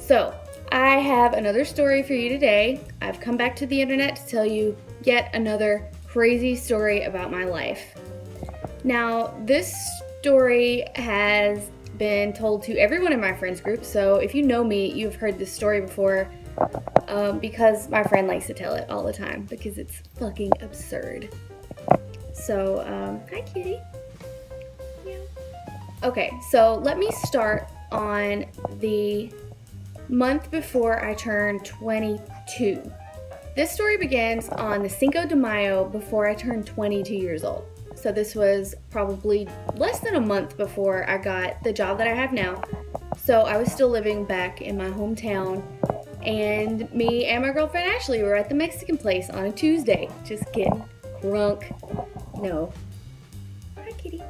So, I have another story for you today. I've come back to the internet to tell you yet another crazy story about my life. Now, this story has been told to everyone in my friends group, so if you know me, you've heard this story before because my friend likes to tell it all the time because it's fucking absurd. So, hi kitty. Yeah. Okay, so let me start on the month before I turned 22. This story begins on the Cinco de Mayo before I turned 22 years old. So this was probably less than a month before I got the job that I have now. So I was still living back in my hometown, and me and my girlfriend Ashley were at the Mexican place on a Tuesday, just getting drunk. No. Hi kitty.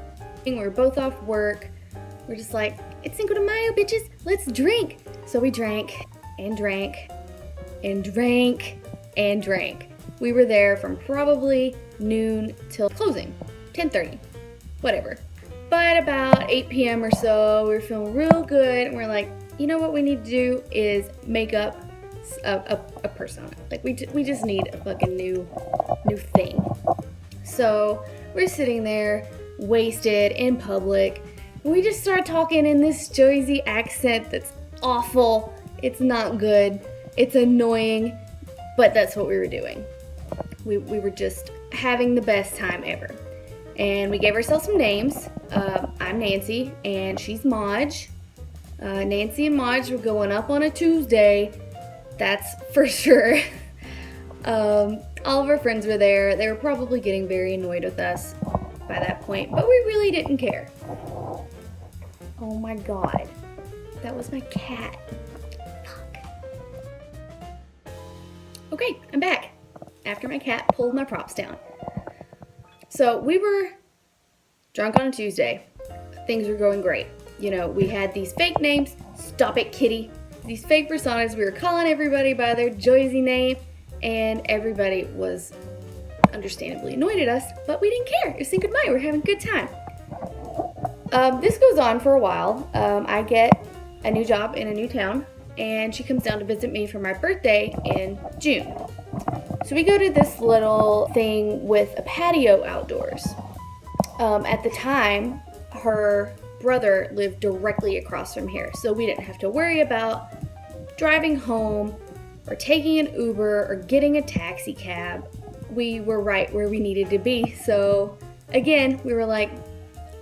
We were both off work. We're just like, it's Cinco de Mayo, bitches, let's drink. So we drank and drank and drank and drank. We were there from probably noon till closing, 10:30, whatever. But about 8 p.m. or so, we were feeling real good, and we're like, you know what we need to do is make up a persona. Like, we just need a fucking new thing. So we're sitting there, wasted, in public, and we just start talking in this Jersey accent that's awful. It's not good. It's annoying, but that's what we were doing. We were just having the best time ever. And we gave ourselves some names. I'm Nancy, and she's Maj. Nancy and Maj were going up on a Tuesday. That's for sure. All of our friends were there. They were probably getting very annoyed with us by that point, but we really didn't care. Oh my god. That was my cat. Fuck. Okay, I'm back. After my cat pulled my props down. So we were drunk on a Tuesday. Things were going great. You know, we had these fake names. Stop it, kitty. These fake personas. We were calling everybody by their Jersey name, and everybody was understandably annoyed at us, but we didn't care. It was Cinco de Mayo. We're having a good time. This goes on for a while. I get a new job in a new town, and she comes down to visit me for my birthday in June. So we go to this little thing with a patio outdoors. At the time, her brother lived directly across from here, so we didn't have to worry about driving home or taking an Uber or getting a taxi cab. We were right where we needed to be, so again, we were like,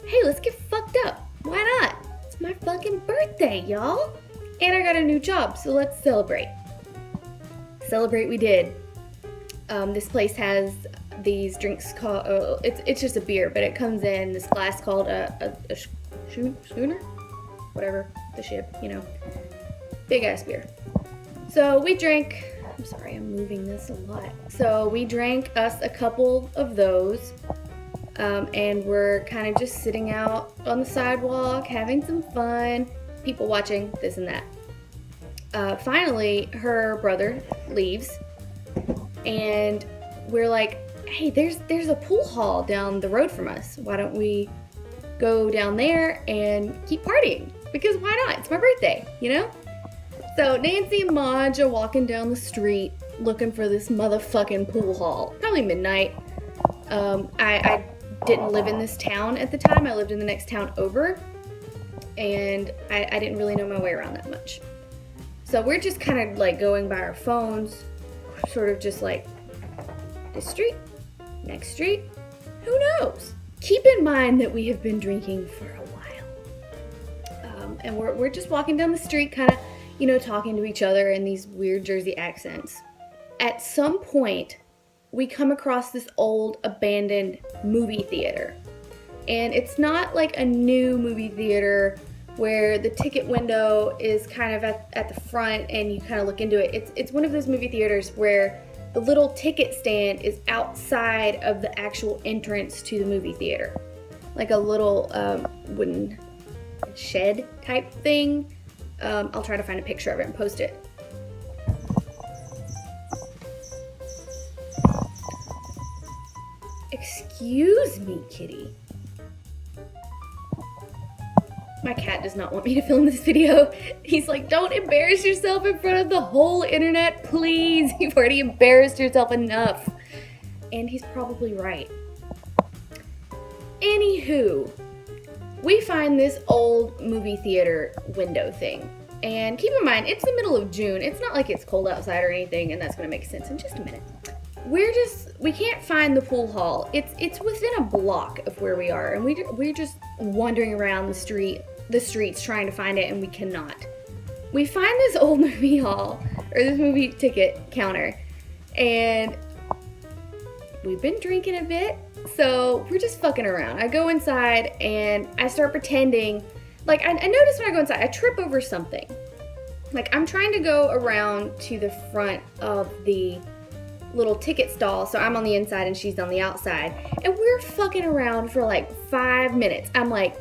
hey, let's get fucked up. Why not? It's my fucking birthday, y'all. And I got a new job, so let's celebrate. Celebrate we did. This place has these drinks called, it's just a beer, but it comes in this glass called a schooner? Whatever, the ship, you know. Big ass beer. So we drank, I'm sorry, I'm moving this a lot. So we drank us a couple of those. And we're kind of just sitting out on the sidewalk, having some fun, people watching, this and that. Finally, her brother leaves, and we're like, hey, there's a pool hall down the road from us. Why don't we go down there and keep partying? Because why not? It's my birthday, you know? So Nancy and Maj are walking down the street looking for this motherfucking pool hall. Probably midnight. I didn't live in this town at the time. I lived in the next town over, and I didn't really know my way around that much. So we're just kind of like going by our phones, sort of just like, this street, next street, who knows? Keep in mind that we have been drinking for a while. And we're just walking down the street, kind of, you know, talking to each other in these weird Jersey accents. At some point, we come across this old abandoned movie theater. And it's not like a new movie theater where the ticket window is kind of at the front and you kind of look into it. It's one of those movie theaters where the little ticket stand is outside of the actual entrance to the movie theater. Like a little wooden shed type thing. I'll try to find a picture of it and post it. Excuse me, kitty. My cat does not want me to film this video. He's like, don't embarrass yourself in front of the whole internet, please. You've already embarrassed yourself enough. And he's probably right. Anywho, we find this old movie theater window thing. And keep in mind, it's the middle of June. It's not like it's cold outside or anything, and that's gonna make sense in just a minute. We can't find the pool hall. It's within a block of where we are, and we're just wandering around the streets trying to find it, and we cannot. We find this old movie hall, or this movie ticket counter, and we've been drinking a bit, so we're just fucking around. I go inside, and I start pretending, like, I notice when I go inside, I trip over something. Like, I'm trying to go around to the front of the little ticket stall, so I'm on the inside and she's on the outside, and we're fucking around for like 5 minutes. I'm like,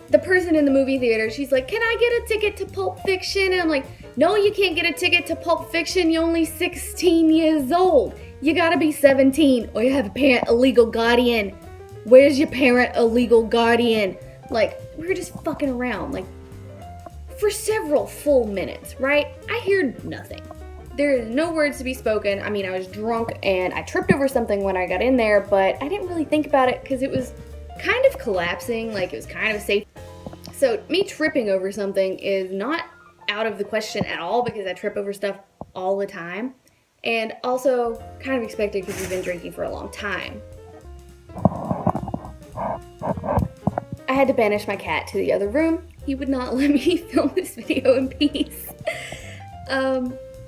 the person in the movie theater, she's like, can I get a ticket to Pulp Fiction? And I'm like, no, you can't get a ticket to Pulp Fiction, you're only 16 years old. You gotta be 17, or you have a parent, a legal guardian. Where's your parent, a legal guardian? Like, we're just fucking around, like, for several full minutes, right? I hear nothing. There is no words to be spoken. I mean, I was drunk and I tripped over something when I got in there, but I didn't really think about it because it was kind of collapsing, like it was kind of safe. So me tripping over something is not out of the question at all because I trip over stuff all the time. And also kind of expected because we've been drinking for a long time. I had to banish my cat to the other room. He would not let me film this video in peace.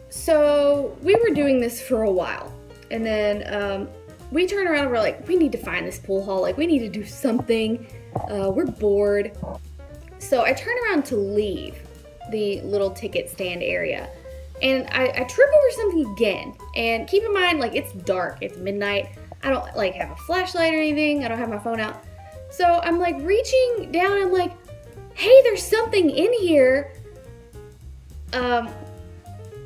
So we were doing this for a while, and then we turn around and we're like, we need to find this pool hall, like we need to do something, we're bored. So I turn around to leave the little ticket stand area, and I trip over something again, and keep in mind, like, it's dark, it's midnight, I don't like have a flashlight or anything, I don't have my phone out, so I'm like reaching down, I'm like, hey, there's something in here,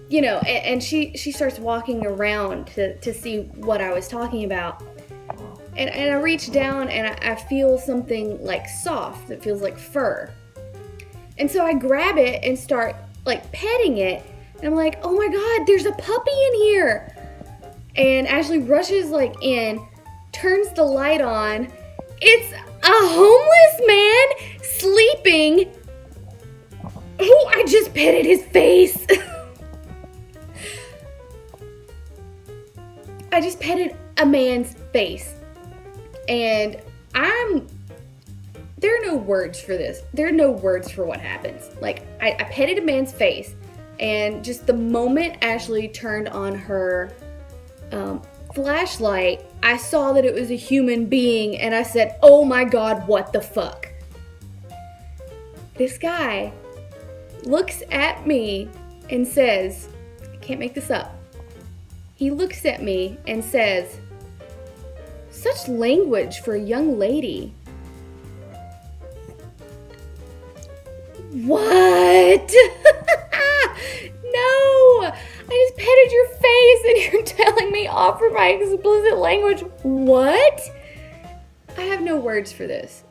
you know, and she starts walking around to see what I was talking about. And I reach down and I feel something like soft that feels like fur. And so I grab it and start like petting it. And I'm like, oh my God, there's a puppy in here. And Ashley rushes like in, turns the light on. It's a homeless man sleeping who I just petted his face. I just petted a man's face, and there are no words for this. There are no words for what happens. Like, I petted a man's face, and just the moment Ashley turned on her flashlight, I saw that it was a human being, and I said, oh my God, what the fuck? This guy looks at me and says, I can't make this up. He looks at me and says, such language for a young lady. What? No! I just petted your face and you're telling me off for my explicit language. What? I have no words for this.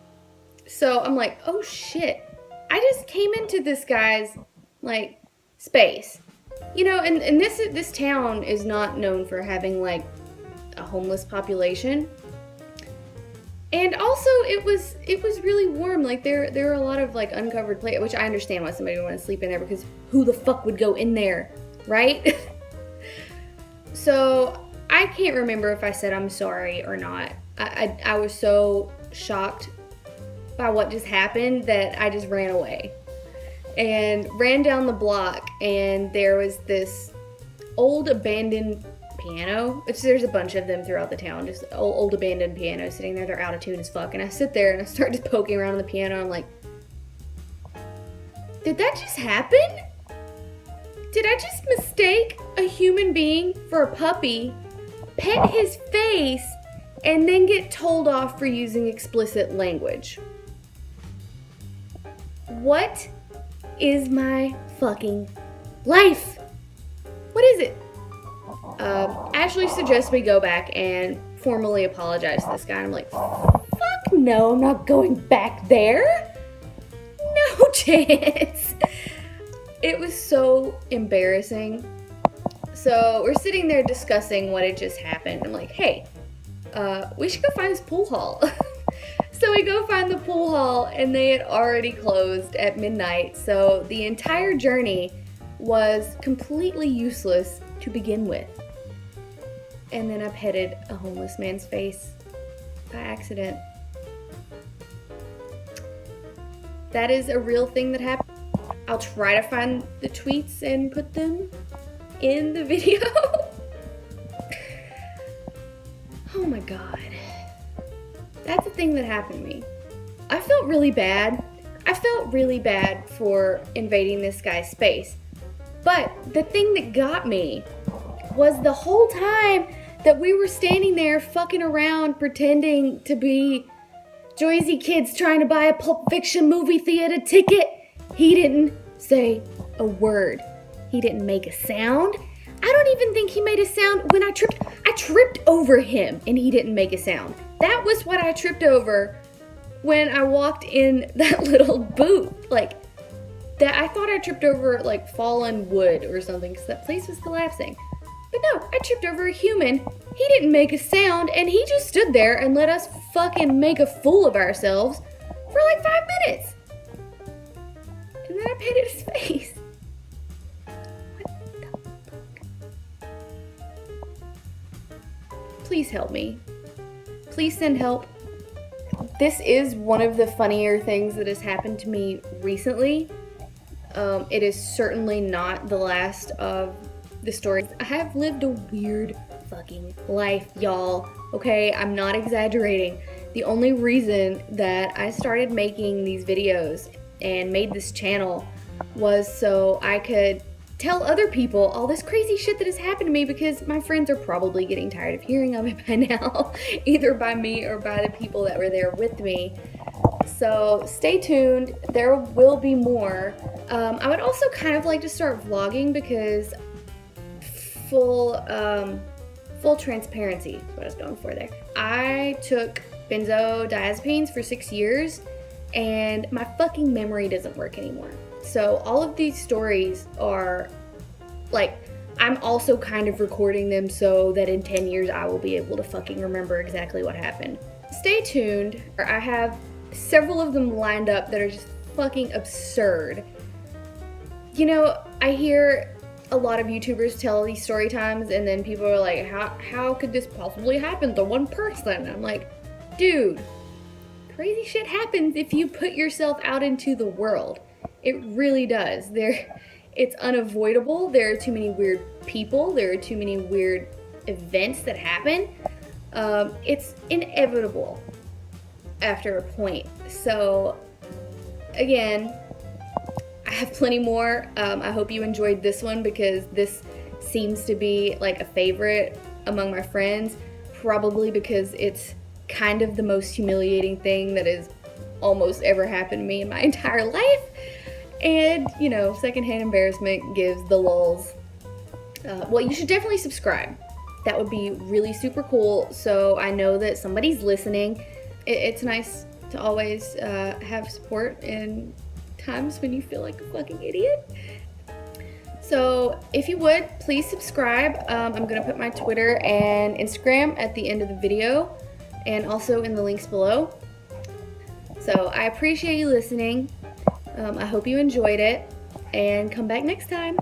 So I'm like, oh shit. I just came into this guy's, like, space. You know, and this town is not known for having, like, a homeless population. And also, it was really warm. Like, there were a lot of, like, uncovered places, which I understand why somebody would want to sleep in there, because who the fuck would go in there, right? So, I can't remember if I said I'm sorry or not. I was so shocked by what just happened that I just ran away. And ran down the block, and there was this old abandoned piano. There's a bunch of them throughout the town, just old abandoned pianos sitting there. They're out of tune as fuck. And I sit there and I start just poking around on the piano. I'm like, did that just happen? Did I just mistake a human being for a puppy, pet his face, and then get told off for using explicit language? What is my fucking life? What is it? Ashley suggests we go back and formally apologize to this guy. And I'm like, fuck no, I'm not going back there. chance. It was so embarrassing. So we're sitting there discussing what had just happened. I'm like, hey, we should go find this pool hall. So we go find the pool hall, and they had already closed at midnight. So the entire journey was completely useless to begin with. And then I petted a homeless man's face by accident. That is a real thing that happened. I'll try to find the tweets and put them in the video. Oh my god. That's a thing that happened to me. I felt really bad. I felt really bad for invading this guy's space. But the thing that got me was the whole time that we were standing there fucking around pretending to be Joyzy kids trying to buy a Pulp Fiction movie theater ticket, he didn't say a word. He didn't make a sound. I don't even think he made a sound when I tripped. I tripped over him and he didn't make a sound. That was what I tripped over when I walked in that little booth. Like, that I thought I tripped over like fallen wood or something because that place was collapsing. But no, I tripped over a human. He didn't make a sound and he just stood there and let us fucking make a fool of ourselves for like 5 minutes. And then I petted his face. What the fuck? Please help me. Please send help. This is one of the funnier things that has happened to me recently. It is certainly not the last of the stories. I have lived a weird fucking life, y'all. Okay, I'm not exaggerating. The only reason that I started making these videos and made this channel was so I could tell other people all this crazy shit that has happened to me, because my friends are probably getting tired of hearing of it by now, either by me or by the people that were there with me. So stay tuned, there will be more. I would also kind of like to start vlogging, because full transparency is what I was going for there. I took benzodiazepines for 6 years and my fucking memory doesn't work anymore. So all of these stories are like, I'm also kind of recording them so that in 10 years I will be able to fucking remember exactly what happened. Stay tuned. I have several of them lined up that are just fucking absurd. You know, I hear a lot of YouTubers tell these story times and then people are like, how could this possibly happen to one person? I'm like, dude, crazy shit happens if you put yourself out into the world. It really does. It's unavoidable. There are too many weird people. There are too many weird events that happen. It's inevitable after a point. So again, I have plenty more. I hope you enjoyed this one, because this seems to be like a favorite among my friends, probably because it's kind of the most humiliating thing that has almost ever happened to me in my entire life. And, you know, secondhand embarrassment gives the lulz. Well, you should definitely subscribe. That would be really super cool, so I know that somebody's listening. It's nice to always have support in times when you feel like a fucking idiot. So if you would, please subscribe. I'm gonna put my Twitter and Instagram at the end of the video and also in the links below. So I appreciate you listening. I hope you enjoyed it, and come back next time.